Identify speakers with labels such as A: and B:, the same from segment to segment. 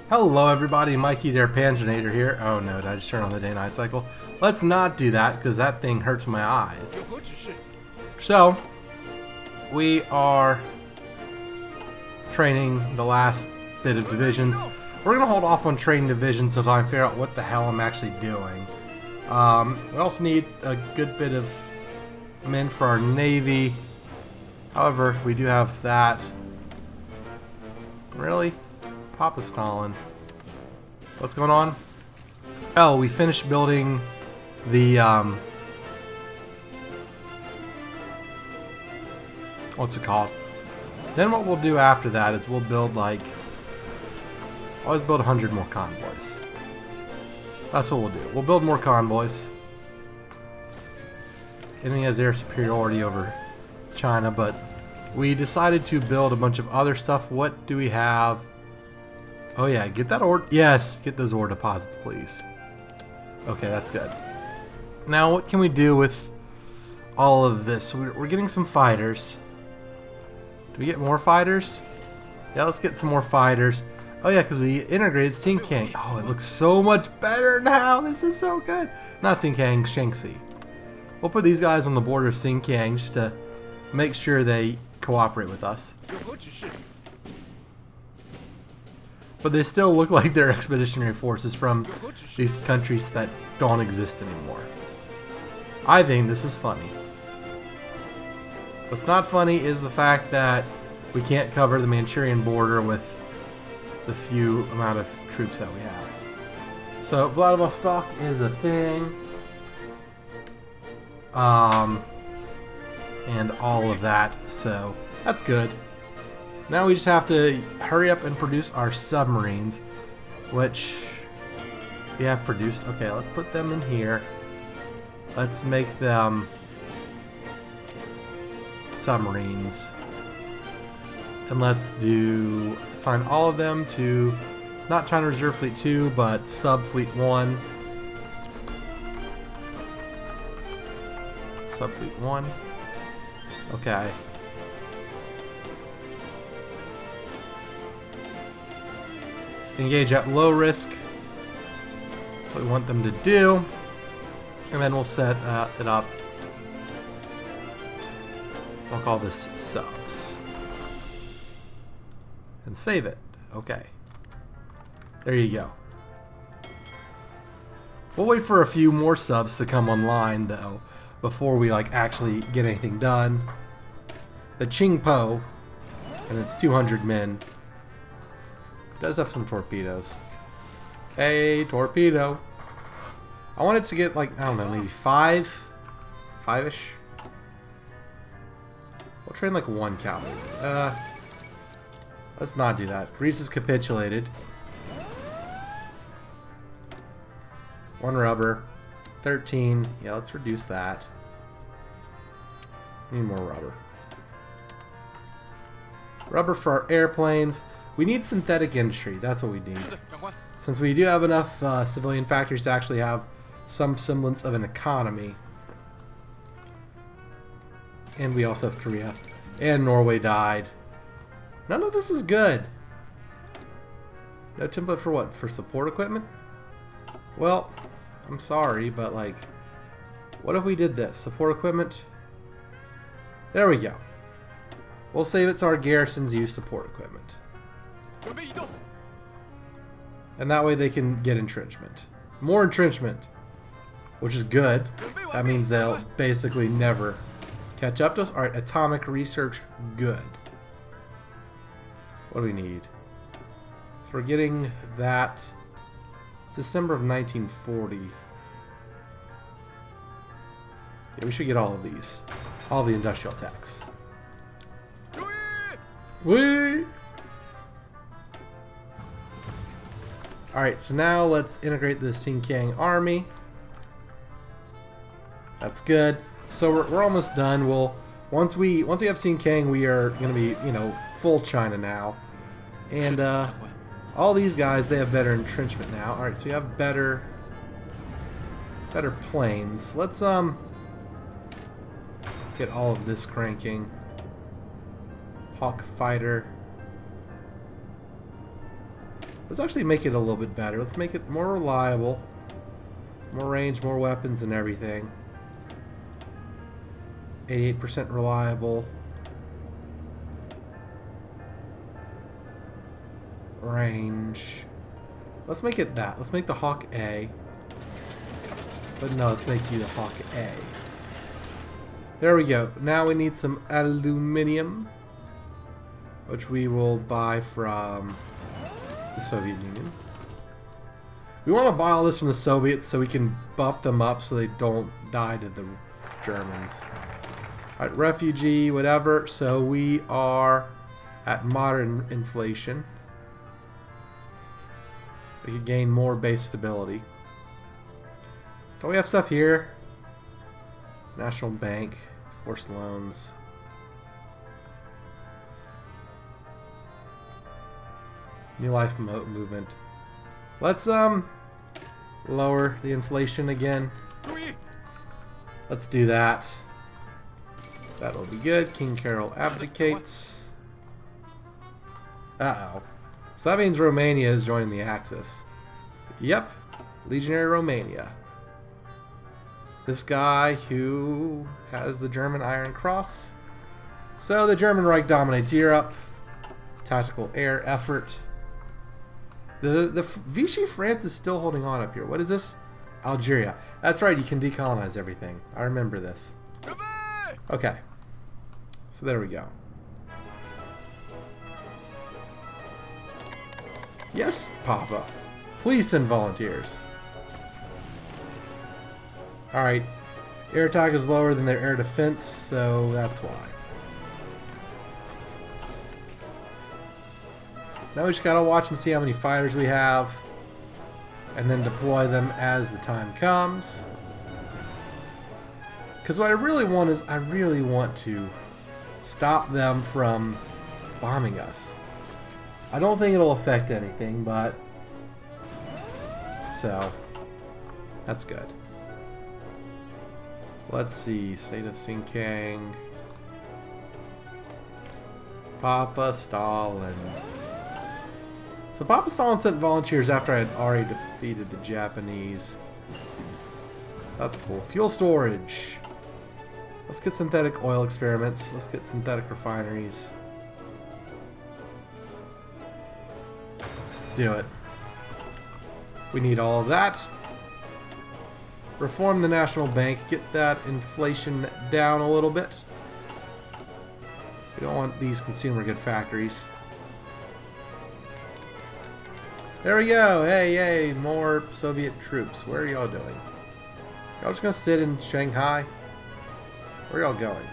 A: Hello everybody, Mikey there, Panzernator here. Oh no, did I just turn on the day-night cycle? Let's not do that, because that thing hurts my eyes. So, we are training the last bit of divisions. We're going to hold off on training divisions until I figure out what the hell I'm actually doing. We also need a good bit of men for our Navy. However, we do have that. Really? Papa Stalin. What's going on? Oh, we finished building the, what's it called? Then what we'll do after that is we'll build, like, always build 100 more convoys. That's what we'll do. We'll build more convoys. Enemy has air superiority over China, but we decided to build a bunch of other stuff. What do we have? Oh yeah, get that ore. Yes, get those ore deposits, please. Okay, that's good. Now, what can we do with all of this? We're getting some fighters. Do we get more fighters? Yeah, let's get some more fighters. Oh yeah, because we integrated Xinjiang. Oh, it looks so much better now. This is so good. Not Xinjiang, Shaanxi. We'll put these guys on the border of Xinjiang just to make sure they cooperate with us. But they still look like they're expeditionary forces from these countries that don't exist anymore. I think this is funny. What's not funny is the fact that we can't cover the Manchurian border with the few amount of troops that we have. So Vladivostok is a thing. And all of that, so that's good. Now we just have to hurry up and produce our submarines, which we have produced. Okay, let's put them in here. Let's make them submarines. And let's assign all of them to not China Reserve Fleet 2, but Sub Fleet 1. Sub Fleet 1. Okay. Engage at low risk. What we want them to do. And then we'll set it up. I'll call this subs. And save it. Okay. There you go. We'll wait for a few more subs to come online though, before we actually get anything done. The Qingpo, and it's 200 men. Does have some torpedoes. Hey, torpedo. I wanted to get I don't know, maybe five-ish. We'll train one cavalry. Let's not do that. Greece has capitulated. One rubber. 13. Yeah, let's reduce that. Need more rubber. Rubber for our airplanes. We need synthetic industry. That's what we need. Since we do have enough civilian factories to actually have some semblance of an economy. And we also have Korea. And Norway died. None of this is good. No template for what? For support equipment? Well, I'm sorry, but what if we did this? Support equipment? There we go. We'll save it so our garrisons use support equipment. And that way they can get entrenchment. More entrenchment. Which is good. That means they'll basically never catch up to us. Alright, atomic research, good. What do we need? So we're getting that. It's December of 1940. Yeah, we should get all of these. All the industrial attacks. Whee! Alright, so now let's integrate the Xinjiang army. That's good. So we're almost done. Once we have Xinjiang, we are going to be, full China now. And all these guys, they have better entrenchment now. Alright, so we have better planes. Let's get all of this cranking. Hawk fighter. Let's actually make it a little bit better. Let's make it more reliable. More range, more weapons and everything. 88% reliable. Range. Let's make it that. Let's make the Hawk A. But no, let's make you the Hawk A. There we go. Now we need some aluminum, which we will buy from the Soviet Union. We want to buy all this from the Soviets so we can buff them up so they don't die to the Germans. Alright, refugee, whatever. So we are at modern inflation. We could gain more base stability. Don't we have stuff here? National Bank, forced loans. New Life Movement. Let's lower the inflation again. Let's do that. That'll be good. King Carol abdicates. Uh-oh. So that means Romania is joining the Axis. Yep. Legionary Romania. This guy who has the German Iron Cross. So the German Reich dominates Europe. Tactical air effort. The Vichy France is still holding on up here. What is this? Algeria. That's right, you can decolonize everything. I remember this. Okay. So there we go. Yes, Papa. Please send volunteers. Alright. Air attack is lower than their air defense, so that's why. Now we just gotta watch and see how many fighters we have, and then deploy them as the time comes. Because what I really want is, I really want to stop them from bombing us. I don't think it'll affect anything, but... So, that's good. Let's see, State of Sinking. Papa Stalin. So Papa Stalin sent volunteers after I had already defeated the Japanese. So that's cool. Fuel storage. Let's get synthetic oil experiments. Let's get synthetic refineries. Let's do it. We need all of that. Reform the National Bank. Get that inflation down a little bit. We don't want these consumer good factories. There we go. Hey, yay, more Soviet troops. Where are y'all doing? Y'all just gonna sit in Shanghai? Where are y'all going?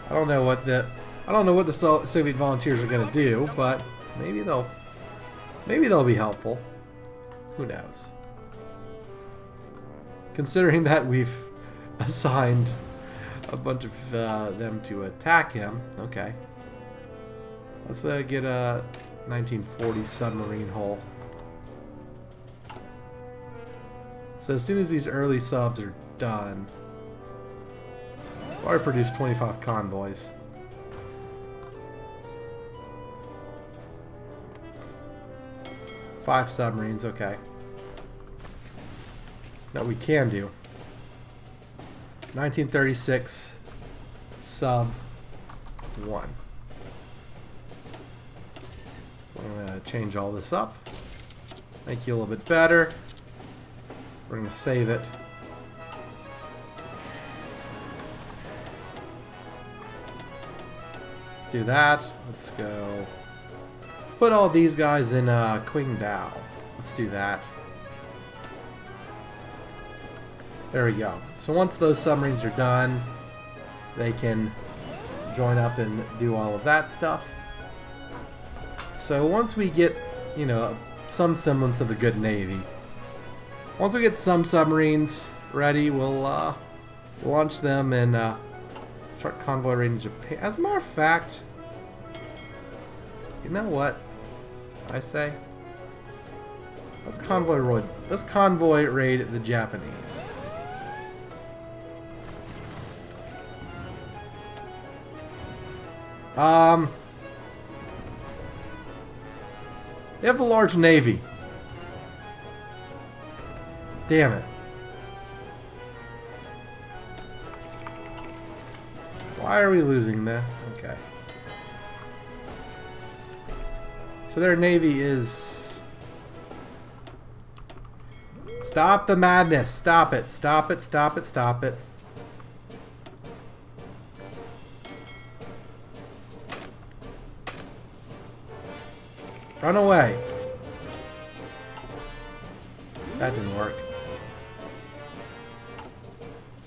A: I don't know what the Soviet volunteers are gonna do, but maybe they'll be helpful. Who knows? Considering that we've assigned a bunch of them to attack him, okay. Let's get a 1940 submarine hull. So as soon as these early subs are done, I've already produced 25 convoys. Five submarines, okay. No, we can do 1936 sub 1. I'm going to change all this up, make you a little bit better. We're going to save it. Let's do that. Let's go. Let's put all these guys in Qingdao. Let's do that. There we go. So once those submarines are done, they can join up and do all of that stuff. So once we get, you know, some semblance of a good navy, once we get some submarines ready, we'll launch them and start convoy raiding Japan. As a matter of fact, you know what I say? Let's convoy raid the Japanese. They have a large navy. Damn it. Why are we losing that? Okay. So their navy is... Stop the madness. Stop it. Stop it. Stop it. Stop it. Run away. That didn't work.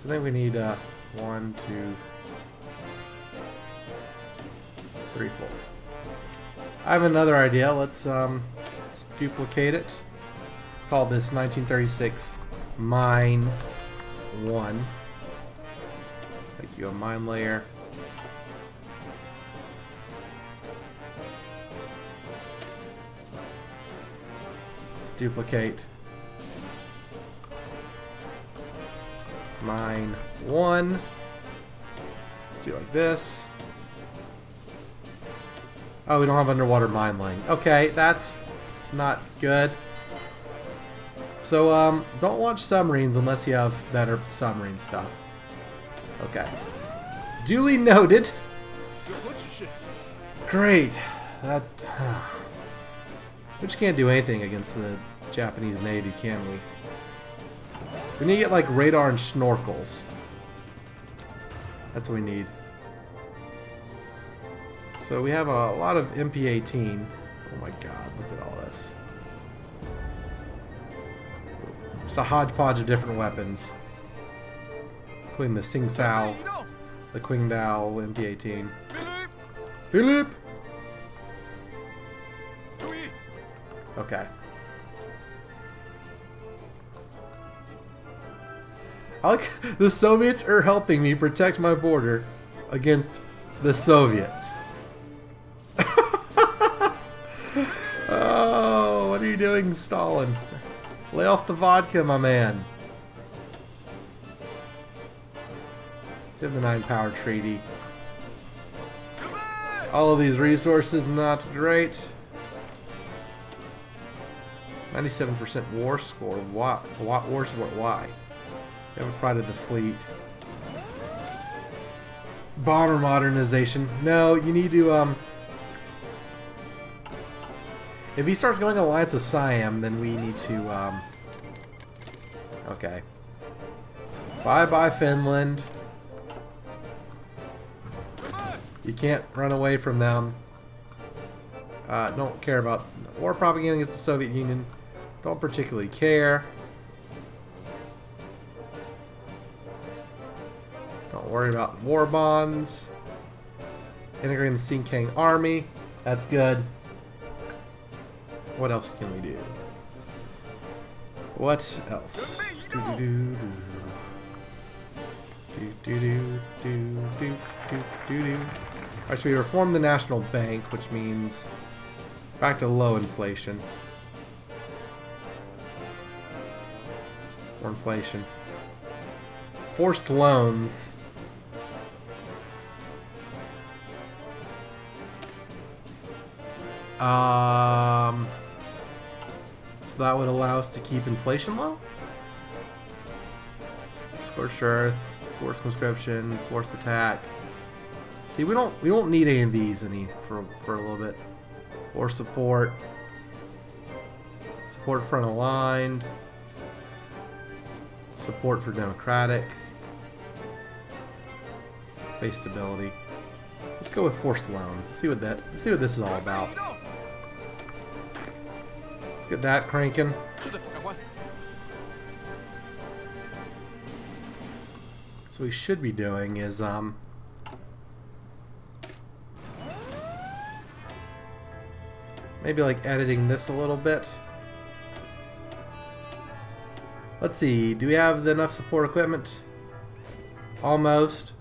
A: So I think we need 1, 2, 3, 4. I have another idea. Let's duplicate it. Let's call this 1936 Mine 1. Make you a mine layer. Let's duplicate Mine 1. Let's do it like this. Oh, we don't have underwater mine laying. Okay, that's not good. So, don't launch submarines unless you have better submarine stuff. Okay. Duly noted. Great. That... we just can't do anything against the Japanese Navy, can we? We need to get, like, radar and snorkels. That's what we need. So we have a lot of MP-18. Oh my god, look at all this. Just a hodgepodge of different weapons. Including the Sing Sao, the Qingdao MP-18. Philip! Okay. I like the Soviets are helping me protect my border against the Soviets. Oh, what are you doing, Stalin? Lay off the vodka, my man. Let's have the 9-power treaty. All of these resources not great. 97% war score. What war score? Why? You haven't prided the fleet. Bomber modernization. No, you need to if he starts going alliance with Siam, then we need to okay. Bye-bye, Finland. You can't run away from them. Don't care about war propaganda against the Soviet Union. Don't particularly care. Don't worry about war bonds. Integrating the Xinjiang army. That's good. What else can we do? What else? Alright, so we reformed the National Bank, which means back to low inflation. Or inflation. Forced loans. So that would allow us to keep inflation low? Scorched Earth, forced conscription, forced attack. See, we don't need any of these for a little bit. Or support. Support front aligned. Support for democratic. Face stability. Let's go with forced loans. Let's see what this is all about. Let's get that cranking. So what we should be doing is maybe like editing this a little bit. Let's see, do we have enough support equipment? Almost.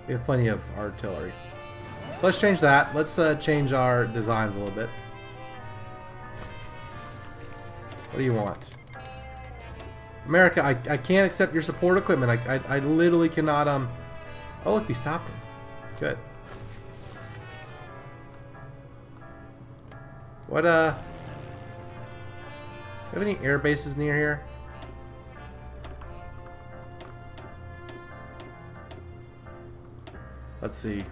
A: We have plenty of artillery. So let's change that. Let's change our designs a little bit. What do you want? America, I can't accept your support equipment. I literally cannot, Oh, look, we stopped him. Good. What, do you have any air bases near here? Let's see.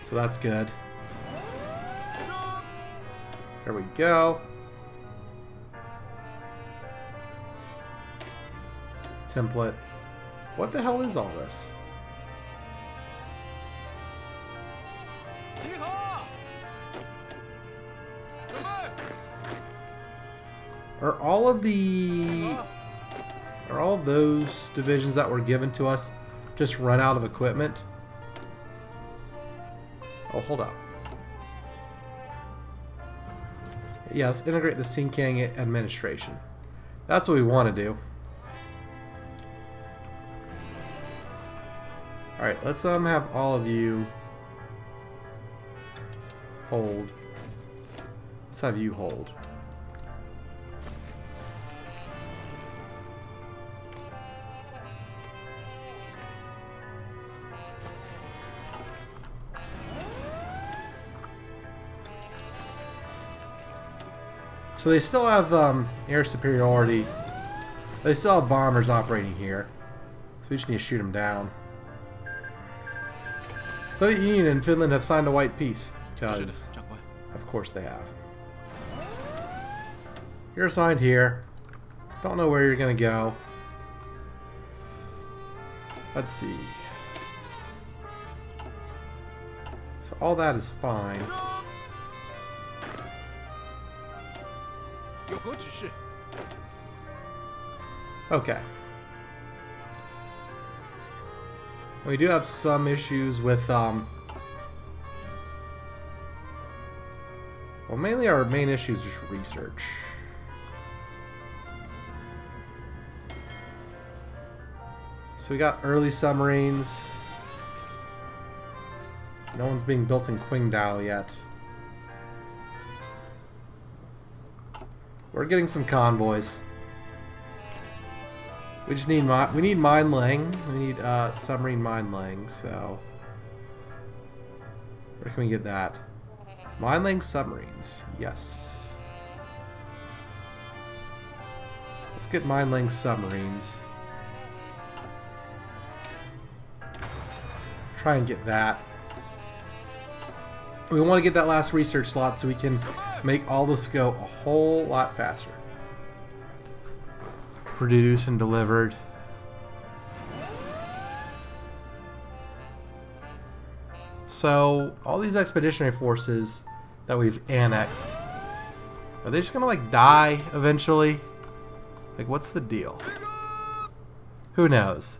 A: So that's good. There we go. Template. What the hell is all this? Are all of those divisions that were given to us just run out of equipment? Oh, hold up. Yeah, let's integrate the Xinjiang administration. That's what we want to do. Alright, let's have all of you hold. Let's have you hold. So they still have air superiority. They still have bombers operating here. So we just need to shoot them down. Soviet Union and Finland have signed a white peace. Because, of course they have. You're assigned here. Don't know where you're going to go. Let's see. So all that is fine. Okay. We do have some issues with, well, mainly our main issues is research. So we got early submarines. No one's being built in Qingdao yet. We're getting some convoys. We just need we need mine laying. We need submarine mine laying. So where can we get that? Mine laying submarines. Yes. Let's get mine laying submarines. Try and get that. We want to get that last research slot so we can make all this go a whole lot faster. Produced and delivered. So all these expeditionary forces that we've annexed, are they just gonna like die eventually? Like, what's the deal? Who knows?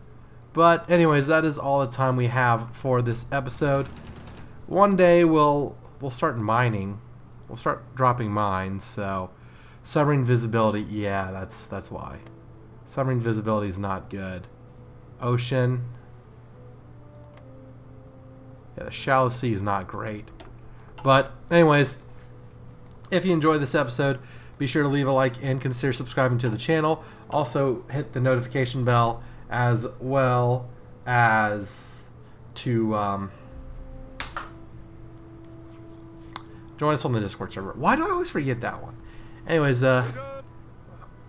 A: But anyways, that is all the time we have for this episode. One day we'll start mining. We'll start dropping mines. So submarine visibility, yeah, that's why. Submarine visibility is not good. Ocean. Yeah, the shallow sea is not great. But anyways, if you enjoyed this episode, be sure to leave a like and consider subscribing to the channel. Also, hit the notification bell as well as to join us on the Discord server. Why do I always forget that one? Anyways,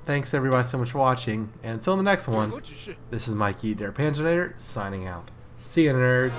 A: thanks everybody so much for watching, and until the next one, this is Mikey, their Panzernator, signing out. See ya, nerds.